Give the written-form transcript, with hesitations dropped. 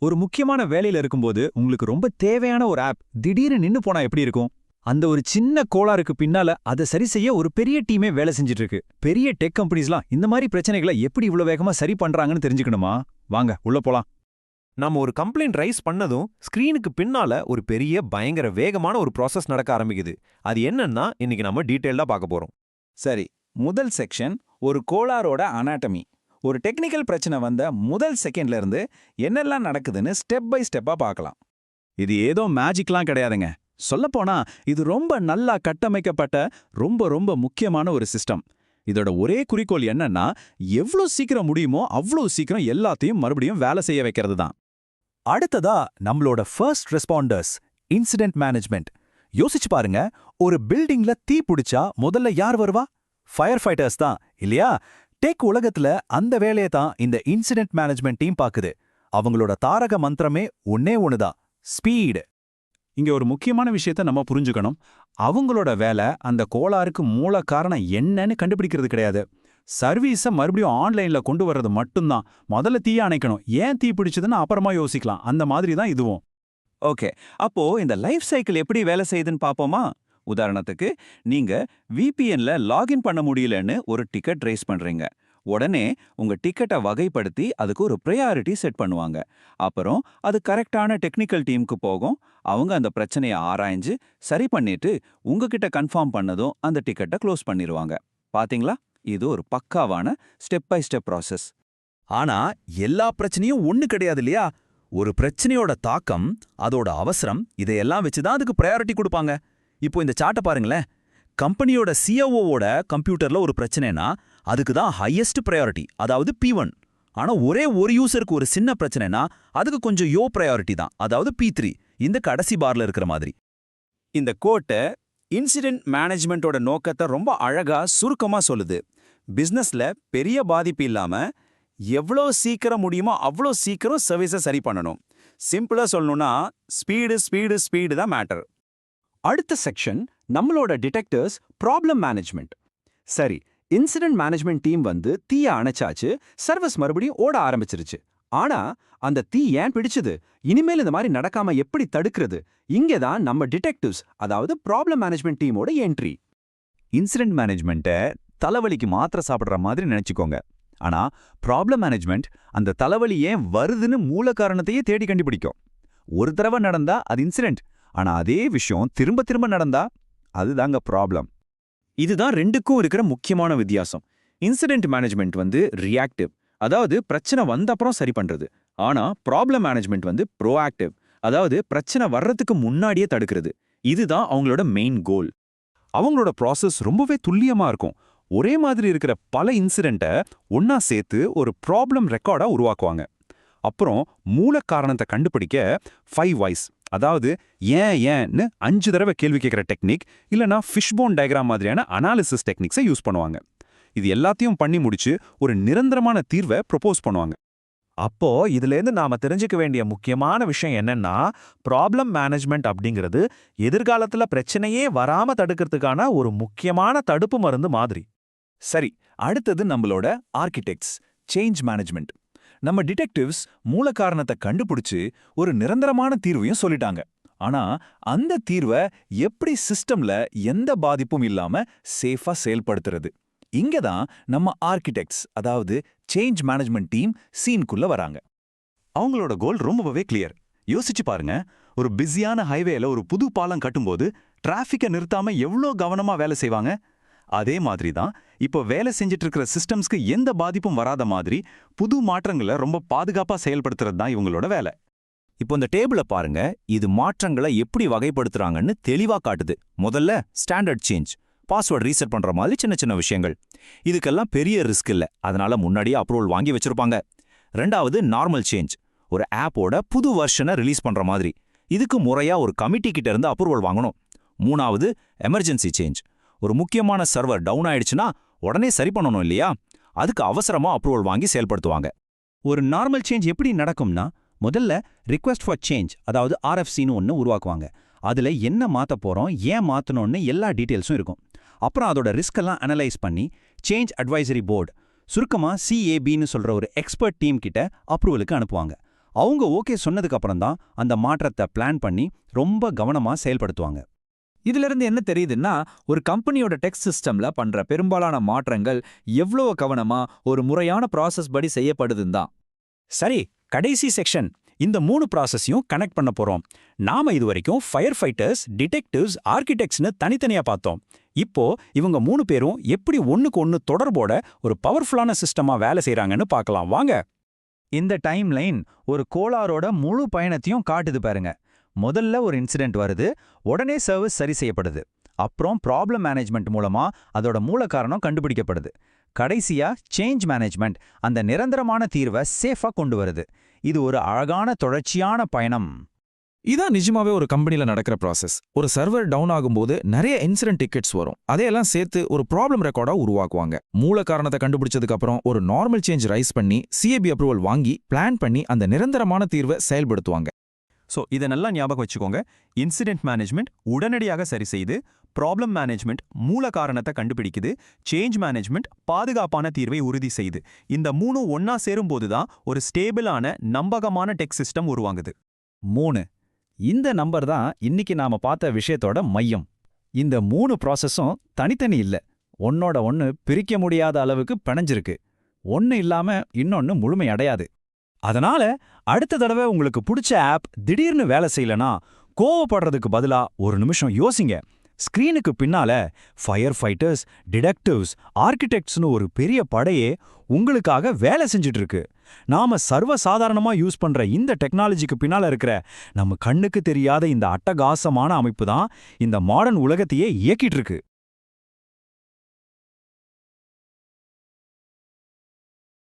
ஒரு முக்கியமான வேலையில இருக்கும்போது உங்களுக்கு ரொம்ப தேவையான ஒரு ஆப் திடீர்னு நின்னு போனா எப்படி இருக்கும்? அந்த ஒரு சின்ன கோளாறுக்கு பின்னால அதை சரி செய்ய ஒரு பெரிய டீமே வேலை செஞ்சுட்டு இருக்கு. பெரிய டெக் கம்பெனிஸ்லாம் இந்த மாதிரி பிரச்சனைகளை எப்படி இவ்வளவு வேகமா சரி பண்றாங்கன்னு தெரிஞ்சுக்கணுமா? வாங்க உள்ள போலாம். நம்ம ஒரு கம்ப்ளைண்ட் ரைஸ் பண்ணதும் ஸ்கிரீனுக்கு பின்னால ஒரு பெரிய பயங்கர வேகமான ஒரு ப்ராசஸ் நடக்க ஆரம்பிக்குது. அது என்னன்னா இன்னைக்கு நம்ம டீடைல்டா பார்க்க போறோம். சரி, முதல் செக்ஷன் ஒரு கோளாரோட அனாட்டமி. ஒரு டெக்னிக்கல் பிரச்சனை வந்த முதல் செகண்ட்ல இருந்து என்னெல்லாம் நடக்குதுன்னு ஸ்டெப் பை ஸ்டெப்பா பார்க்கலாம். இது ஏதோ மேஜிக்லாம் கிடையாதுங்க. சொல்லப்போனா இது ரொம்ப நல்லா கட்டமைக்கப்பட்ட ரொம்ப ரொம்ப முக்கியமான ஒரு சிஸ்டம். இதோட ஒரே குறிக்கோள் என்னன்னா எவ்வளோ சீக்கிரம் முடியுமோ அவ்வளோ சீக்கிரம் எல்லாத்தையும் மறுபடியும் வேலை செய்ய வைக்கிறது தான். அடுத்ததா நம்மளோட ஃபர்ஸ்ட் ரெஸ்பாண்டர்ஸ், இன்சிடென்ட் மேனேஜ்மெண்ட். யோசிச்சு பாருங்க, ஒரு பில்டிங்ல தீ பிடிச்சா முதல்ல யார் வருவா? ஃபயர் ஃபைட்டர்ஸ் தான் இல்லையா? டெக் உலகத்துல அந்த வேலையை தான் இந்த இன்சிடென்ட் மேனேஜ்மெண்ட் டீம் பாக்குது. அவங்களோட தாரக மந்திரமே ஒன்னே ஒண்ணுதான், ஸ்பீடு. இங்க ஒரு முக்கியமான விஷயத்த நம்ம புரிஞ்சுக்கணும். அவங்களோட வேலை அந்த கோளாறுக்கு மூல காரணம் என்னன்னு கண்டுபிடிக்கிறது கிடையாது. சர்வீஸை மறுபடியும் ஆன்லைன்ல கொண்டு வர்றது மட்டும்தான். முதல்ல தீய அணைக்கணும், ஏன் தீ பிடிச்சதுன்னு அப்புறமா யோசிக்கலாம். அந்த மாதிரி தான் இதுவும். ஓகே, அப்போ இந்த லைஃப் சைக்கிள் எப்படி வேலை செய்யுதுன்னு பாப்போமா? உதாரணத்துக்கு, நீங்க VPNல லாகின் பண்ண முடியலன்னு ஒரு டிக்கெட் ரைஸ் பண்றீங்க. உடனே உங்க டிக்கெட்டை வகைப்படுத்தி அதுக்கு ஒரு ப்ரையாரிட்டி செட் பண்ணுவாங்க. அப்புறம் அது கரெக்டான டெக்னிக்கல் டீமுக்கு போகும். அவங்க அந்த பிரச்சனையை ஆராய்ஞ்சு சரி பண்ணிட்டு உங்ககிட்ட கன்ஃபார்ம் பண்ணதும் அந்த டிக்கெட்டை க்ளோஸ் பண்ணிடுவாங்க. பாத்தீங்களா? இது ஒரு பக்காவான ஸ்டெப் பை ஸ்டெப் ப்ராசஸ். ஆனா எல்லா பிரச்சனையும் ஒண்ணு கிடையாது இல்லையா? ஒரு பிரச்சனையோட தாக்கம், அதோட அவசரம், இதையெல்லாம் வச்சுதான் அதுக்கு ப்ரையாரிட்டி கொடுப்பாங்க. இப்போ இந்த சார்ட்டை பாருங்களேன். கம்பெனியோட COOவோட கம்ப்யூட்டர்ல ஒரு பிரச்சனைனா அதுக்கு தான் ஹையஸ்ட் ப்ரையாரிட்டி, அதாவது P1. ஆனா ஒரே ஒரு யூசருக்கு ஒரு சின்ன பிரச்சனைனா அதுக்கு கொஞ்சம் யோ ப்ரையாரிட்டி தான், அதாவது P3. இந்த கடைசி பார்ல இருக்கிற மாதிரி. இந்த கோட்டை இன்சிடென்ட் மேனேஜ்மெண்ட்டோட நோக்கத்தை ரொம்ப அழகா சுருக்கமா சொல்லுது. பிசினஸ்ல பெரிய பாதிப்பு இல்லாம எவ்வளோ சீக்கிரம் முடியுமோ அவ்வளோ சீக்கிரம் சர்வீஸை சரி பண்ணணும். சிம்பிளா சொல்லணும்னா ஸ்பீடு ஸ்பீடு ஸ்பீடு தான் மேட்டர். அடுத்த செக்ஷன் நம்மளோட டிடெக்டர்ஸ் ப்ராப்ளம் மேனேஜ்மெண்ட். சரி, இன்சிடென்ட் மேனேஜ்மெண்ட் டீம் வந்து தீய அணைச்சாச்சு, சர்வீஸ் மறுபடியும் ஓட ஆரம்பிச்சிருச்சு. ஆனா அந்த தீ ஏன் பிடிச்சது? இனிமேல் இந்த மாதிரி நடக்காம எப்படி தடுக்கிறது? இங்கே தான் நம்ம டிடெக்டிவ்ஸ், அதாவது ப்ராப்ளம் மேனேஜ்மெண்ட் டீமோட என்ட்ரி. இன்சிடென்ட் மேனேஜ்மெண்ட்டை தலைவலிக்கு மாத்திரை சாப்பிடுற மாதிரி நினைச்சுக்கோங்க. ஆனா ப்ராப்ளம் மேனேஜ்மெண்ட் அந்த தலைவலி ஏன் வருதுன்னு மூல காரணத்தையே தேடி கண்டுபிடிக்கும். ஒரு தடவை நடந்தா அது இன்சிடென்ட், ஆனா அதே விஷயம் திரும்ப திரும்ப நடந்தா அதுதாங்க ப்ராப்ளம். இதுதான் ரெண்டுக்கும் இருக்கிற முக்கியமான வித்தியாசம். இன்சிடென்ட் மேனேஜ்மெண்ட் வந்து ரியாக்டிவ், அதாவது பிரச்சனை வந்த அப்புறம் சரி பண்றது. ஆனா ப்ராப்ளம் மேனேஜ்மெண்ட் வந்து ப்ரோஆக்டிவ், அதாவது பிரச்சனை வர்றதுக்கு முன்னாடியே தடுக்கிறது. இதுதான் அவங்களோட மெயின் கோல். அவங்களோட ப்ராசஸ் ரொம்பவே துல்லியமா இருக்கும். ஒரே மாதிரி இருக்கிற பல இன்சிடென்ட்டை ஒன்னா சேர்த்து ஒரு ப்ராப்ளம் ரெக்கார்டா உருவாக்குவாங்க. அப்புறம் மூல காரணத்தை கண்டுபிடிக்க 5 whys, அதாவது ஏன்னு 5 தடவை கேள்வி கேட்கிற டெக்னிக், இல்லனா ஃபிஷ்போன் டயக்ராம் மாதிரியான அனாலிசிஸ் டெக்னிக்ஸை யூஸ் பண்ணுவாங்க. இது எல்லாத்தையும் பண்ணி முடிச்சு ஒரு நிரந்தரமான தீர்வை ப்ரொபோஸ் பண்ணுவாங்க. அப்போ இதுலேருந்து நாம தெரிஞ்சுக்க வேண்டிய முக்கியமான விஷயம் என்னன்னா, ப்ராப்ளம் மேனேஜ்மெண்ட் அப்படிங்கிறது எதிர்காலத்துல பிரச்சனையே வராம தடுக்கிறதுக்கான ஒரு முக்கியமான தடுப்பு மருந்து மாதிரி. சரி, அடுத்தது நம்மளோட ஆர்கிடெக்ட்ஸ், சேஞ்ச் மேனேஜ்மெண்ட். நம்ம டிடெக்டிவ்ஸ் மூல காரணத்தை கண்டுபிடிச்சு ஒரு நிரந்தரமான தீர்வையும் சொல்லிட்டாங்க. ஆனா அந்த தீர்வை எப்படி சிஸ்டம்ல எந்த பாதிப்பும் இல்லாம சேஃபா செயல்படுத்துறது? இங்கதான் நம்ம ஆர்கிடெக்ட்ஸ், அதாவது சேஞ்ச் மேனேஜ்மெண்ட் டீம் சீனுக்குள்ள வராங்க. அவங்களோட கோல் ரொம்பவே கிளியர். யோசிச்சு பாருங்க, ஒரு பிஸியான ஹைவேல ஒரு புது பாலம் கட்டும்போது டிராஃபிக்கை நிறுத்தாம எவ்வளோ கவனமா வேலை செய்வாங்க. அதே மாதிரி தான் இப்போ வேலை செஞ்சுட்டு இருக்கிற சிஸ்டம்ஸ்க்கு எந்த பாதிப்பும் வராத மாதிரி புது மாற்றங்களை ரொம்ப பாதுகாப்பா செயல்படுத்துறது தான் இவங்களோட வேலை. இப்போ இந்த டேபிளை பாருங்க, இது மாற்றங்களை எப்படி வகைப்படுத்துறாங்கன்னு தெளிவா காட்டுது. முதல்ல ஸ்டாண்டர்ட் சேஞ்ச், பாஸ்வேர்ட் ரீசெட் பண்ற மாதிரி சின்ன சின்ன விஷயங்கள். இதுக்கெல்லாம் பெரிய ரிஸ்க் இல்ல, அதனால முன்னாடியே அப்ரூவல் வாங்கி வச்சிருப்பாங்க. ரெண்டாவது நார்மல் சேஞ்ச், ஒரு ஆப்போட புது வெர்ஷனை ரிலீஸ் பண்ற மாதிரி. இதுக்கு முறையா ஒரு கமிட்டி கிட்ட இருந்து அப்ரூவல் வாங்கணும். மூணாவது எமர்ஜென்சி சேஞ்ச், ஒரு முக்கியமான சர்வர் டவுன் ஆயிடுச்சுன்னா உடனே சரி பண்ணணும் இல்லையா? அதுக்கு அவசரமா அப்ரூவல் வாங்கி செயல்படுத்துவாங்க. ஒரு நார்மல் சேஞ்ச் எப்படி நடக்கும்னா, முதல்ல ரிக்வெஸ்ட் ஃபார் சேஞ்ச், அதாவது RFCன்னு ஒன்று உருவாக்குவாங்க. அதுல என்ன மாத்த போறோம், ஏன் மாத்தணும்னு எல்லா டீட்டெயில்ஸும் இருக்கும். அப்புறம் அதோட ரிஸ்க் எல்லாம் அனலைஸ் பண்ணி சேஞ்ச் அட்வைசரி போர்டு, சுருக்கமா CABன்னு சொல்ற ஒரு எக்ஸ்பர்ட் டீம் கிட்ட அப்ரூவலுக்கு அனுப்புவாங்க. அவங்க ஓகே சொன்னதுக்கு அப்புறம் தான் அந்த மாற்றத்தை பிளான் பண்ணி ரொம்ப கவனமா செயல்படுத்துவாங்க. இதுல இருந்து என்ன தெரியுதுன்னா, ஒரு கம்பெனியோட டெக் சிஸ்டம்ல பண்ற பெரும்பாலான மாற்றங்கள் எவ்வளவு கவனமா ஒரு முறையான ப்ராசஸ் படி செய்யப்படுதுன்னு தான். சரி, கடைசி செக்ஷன். இந்த 3 ப்ராசஸையும் கனெக்ட் பண்ண போறோம். நாம இதுவரைக்கும் ஃபயர் ஃபைட்டர்ஸ், டிடெக்டிவ்ஸ், ஆர்கிடெக்ட்ஸ்னு தனித்தனியா பார்த்தோம். இப்போ இவங்க 3 பேரும் எப்படி ஒண்ணுக்கு ஒண்ணு தொடர்போட ஒரு பவர்ஃபுல்லான சிஸ்டமா வேலை செய்றாங்கன்னு பார்க்கலாம் வாங்க. இந்த டைம் லைன் ஒரு கோளாரோட முழு பயணத்தையும் காட்டுது பாருங்க. முதல்ல ஒரு இன்சிடென்ட் வருது, உடனே சர்வீஸ் சரி செய்யப்படுது. அப்புறம் ப்ராப்ளம் மேனேஜ்மெண்ட் மூலமா அதோட மூல காரணம் கண்டுபிடிக்கப்படுது. கடைசியா சேஞ்ச் மேனேஜ்மெண்ட் அந்த நிரந்தரமான தீர்வை சேஃபா கொண்டு வருது. இது ஒரு அழகான தொடர்ச்சியான பயணம். இதான் நிஜமாவே ஒரு கம்பெனில நடக்கிற ப்ராசஸ். ஒரு சர்வர் டவுன் ஆகும்போது நிறைய இன்சிடென்ட் டிக்கெட்ஸ் வரும். அதையெல்லாம் சேர்த்து ஒரு ப்ராப்ளம் ரெக்கார்டா உருவாக்குவாங்க. மூல காரணத்தை கண்டுபிடிச்சதுக்கு அப்புறம் ஒரு நார்மல் சேஞ்ச் ரைஸ் பண்ணி சிஏபி அப்ரூவல் வாங்கி பிளான் பண்ணி அந்த நிரந்தரமான தீர்வை செயல்படுத்துவாங்க. ஸோ இதை நல்லா ஞாபகம் வச்சுக்கோங்க. இன்சிடென்ட் மேனேஜ்மெண்ட் உடனடியாக சரி செய்து, ப்ராப்ளம் மேனேஜ்மெண்ட் மூல காரணத்தை கண்டுபிடிக்குது, சேஞ்ச் மேனேஜ்மெண்ட் பாதுகாப்பான தீர்வை உறுதி செய்யுது. இந்த 3 ஒன்னா சேரும்போது தான் ஒரு ஸ்டேபிளான நம்பகமான டெக் சிஸ்டம் உருவாங்குது. 3. இந்த நம்பர் தான் இன்னைக்கு நாம பார்த்த விஷயத்தோட மையம். இந்த 3 ப்ராசஸும் தனித்தனி இல்ல, ஒன்னோட ஒன்னு பிரிக்க முடியாத அளவுக்கு பிணைஞ்சிருக்கு. ஒன்னு இல்லாம இன்னொன்னு முழுமை அடையாது. அதனால அடுத்த தடவை உங்களுக்கு பிடிச்ச ஆப் திடீர்னு வேலை செய்யலனா கோவப்படுறதுக்கு பதிலா ஒரு நிமிஷம் யோசிங்க. ஸ்கிரீனுக்கு பின்னால ஃபயர் ஃபைட்டர்ஸ், டிடெக்டிவ்ஸ், ஆர்கிடெக்ட்ஸ்னு ஒரு பெரிய படையே உங்களுக்காக வேலை செஞ்சுட்டு இருக்கு. நாம சர்வசாதாரணமா யூஸ் பண்ற இந்த டெக்னாலஜிக்கு பின்னால இருக்கிற நம்ம கண்ணுக்கு தெரியாத இந்த அட்டகாசமான அமைப்பு தான் இந்த மாடர்ன் உலகத்தையே இயக்கிட்டு இருக்கு.